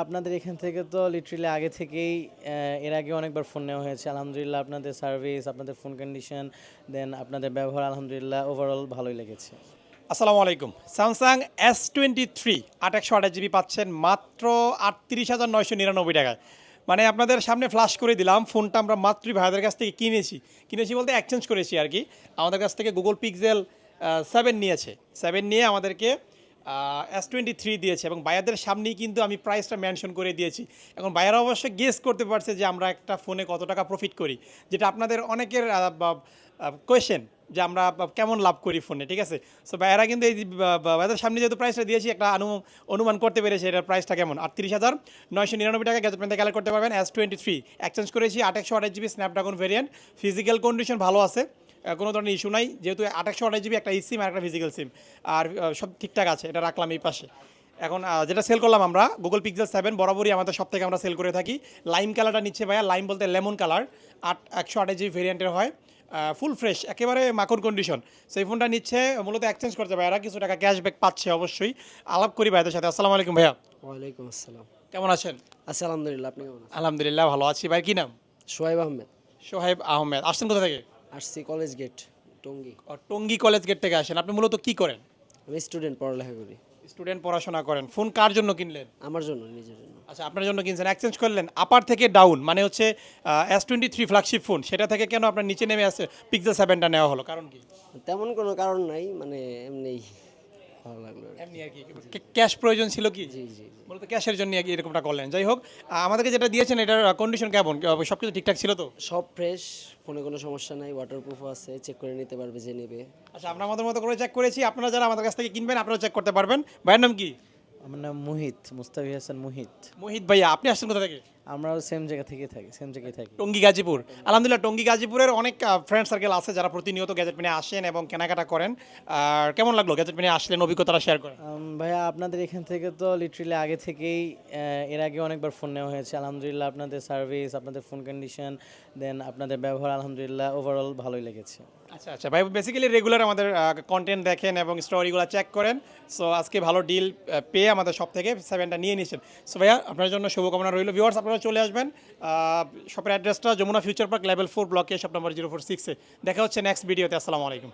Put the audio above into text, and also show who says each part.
Speaker 1: আপনাদের এখান থেকে তো লিটারেলি আগে থেকেই এর আগে অনেকবার ফোন নেওয়া হয়েছে। আলহামদুলিল্লাহ আপনাদের সার্ভিস, আপনাদের ফোন কন্ডিশন, দেন আপনাদের ব্যবহার আলহামদুলিল্লাহ ওভারঅল ভালোই লেগেছে।
Speaker 2: আসসালামু আলাইকুম। স্যামসাং S23 828 জিবি পাচ্ছেন মাত্র ৩৮,৯৯৯ টাকায়। মানে আপনাদের সামনে ফ্ল্যাশ করে দিলাম, ফোনটা আমরা মাত্রই ভাইদের কাছ থেকে কিনেছি বলতে এক্সচেঞ্জ করেছি আর কি। আমাদের কাছ থেকে গুগল পিক্সেল 7 নিয়েছে, 7 নিয়ে আমাদেরকে S23 দিয়েছে এবং বায়ারদের সামনেই কিন্তু আমি প্রাইসটা মেনশন করে দিয়েছি। এখন বায়ারা অবশ্যই গেস করতে পারছে যে আমরা একটা ফোনে কত টাকা প্রফিট করি, যেটা আপনাদের অনেকের কোয়েশ্চেন যে আমরা কেমন লাভ করি ফোনে, ঠিক আছে। সো বায়ারা কিন্তু এই বায়ারদের সামনে যেহেতু প্রাইসটা দিয়েছি একটা অনুমান করতে পেরেছে এটার প্রাইসটা কেমন। ৩৮,৯৯৯ টাকা গ্যাজেট পেতে কালেক্ট করতে পারবেন। S23 এক্সচেঞ্জ করেছি 828 GB Snapdragon variant, physical condition ভালো আছে, কোনো ধরনের ইস্যু নাই, যেহেতু 828 জিবি একটা ই সিম আর একটা ফিজিক্যাল সিম, আর সব ঠিকঠাক আছে। এটা রাখলাম এই পাশে। এখন যেটা সেল করলাম আমরা গুগল পিক্সেল 7 বরাবরই আমাদের সব থেকে আমরা সেল করে থাকি। লাইম কালারটা নিচ্ছে ভাইয়া, লাইম বলতে লেমন কালার, 128 জিবি ভেরিয়েন্টের হয়, ফুল ফ্রেশ, একেবারে মাখন কন্ডিশন। সেই ফোনটা নিচ্ছে মূলত এক্সচেঞ্জ করতে ভাইয়ারা, কিছু টাকা ক্যাশব্যাক পাচ্ছে অবশ্যই। আলাপ করি ভাইদের সাথে। আসসালামু আলাইকুম ভাইয়া।
Speaker 3: ওয়ালাইকুম আসসালাম।
Speaker 2: কেমন আছেন?
Speaker 3: আচ্ছা, আলহামদুলিল্লাহ, আপনি কেমন আছেন?
Speaker 2: আলহামদুলিল্লাহ ভালো আছি। ভাই কি নাম?
Speaker 3: সোহাইব আহমেদ।
Speaker 2: সোহাইব আহমেদ। আসছেন কোথা থেকে?
Speaker 3: আসছি college gate, Tongi.
Speaker 2: Tongi college gate থেকে আসেন। আপনি মূলত কি করেন?
Speaker 3: আমি স্টুডেন্ট, পড়ালেখা করি।
Speaker 2: স্টুডেন্ট, পড়াশোনা করেন। ফোন কার জন্য কিনলেন?
Speaker 3: আমার জন্য, নিজের জন্য।
Speaker 2: আচ্ছা, আপনার জন্য কিনছেন, এক্সচেঞ্জ করলেন। আপার থেকে ডাউন মানে হচ্ছে S23 ফ্ল্যাগশিপ ফোন, সেটা থেকে কেন আপনার নিচে নেমে আসছে পিক্সেল 7টা নেওয়া হলো, কারণ কি?
Speaker 3: তেমন কোনো কারণ নাই, মানে এমনি ভালো লাগলো আর কি।
Speaker 2: এমনি আর কি, ক্যাশ প্রয়োজন ছিল কি?
Speaker 3: জি জি জি।
Speaker 2: মূলত ক্যাশের জন্য এরকমটা করলেন। যাই হোক, আমাদেরকে যেটা দিয়েছেন এটার কন্ডিশন কেমন, সব কিছু ঠিকঠাক ছিল তো?
Speaker 3: সব ফ্রেশ, ফোনে কোনো সমস্যা নাই, ওয়াটারপ্রুফও আছে, চেক করে নিতে পারবে যে নেবে।
Speaker 2: আচ্ছা, আমরা আমাদের মতো করে চেক করেছি, আপনারা যারা আমাদের কাছ থেকে কিনবেন আপনারা চেক করতে পারবেন। ভাইয়ের নাম কি?
Speaker 1: আমার নাম মুহিত, মুস্তাফি হাসান মুহিত।
Speaker 2: মোহিত ভাইয়া। আপনি আসছেন কোথা থেকে?
Speaker 1: আমরাও সেম জায়গায় থাকি।
Speaker 2: টঙ্গী গাজীপুর। আলহামদুলিল্লাহ, টঙ্গী গাজীপুরের অনেক ফ্রেন্ড সার্কেল আছে যারা প্রতিনিয়ত গ্যাজেট পেনে আসেন এবং কেনাকাটা করেন। আর কেমন লাগলো গ্যাজেট পেনে আসলেন, অভিজ্ঞতাটা শেয়ার করেন।
Speaker 1: ভাইয়া আপনাদের এখান থেকে তো লিটারেলি আগে থেকেই এর আগে অনেকবার ফোন নেওয়া হয়েছে। আলহামদুলিল্লাহ আপনাদের সার্ভিস, আপনাদের ফোন কন্ডিশন, দেন আপনাদের ব্যবহার আলহামদুলিল্লাহ ওভারঅল ভালোই লেগেছে।
Speaker 2: আচ্ছা আচ্ছা ভাই, বেসিক্যালি রেগুলার আমাদের কন্টেন্ট দেখেন এবং স্টোরিগুলো চেক করেন। সো আজকে ভালো ডিল পেয়ে আমাদের সব থেকে 7টা নিয়ে নিয়েছেন। সো ভাইয়া, আপনার জন্য শুভকামনা রইল। ভিউয়ার্স, আপনারা চলে আসবেন। শপের অ্যাড্রেসটা যমুনা ফিউচার পার্ক লেভেল 4 ব্লকে, শপ নম্বর 046-এ। দেখা হচ্ছে নেক্সট ভিডিওতে। আসসালামু আলাইকুম।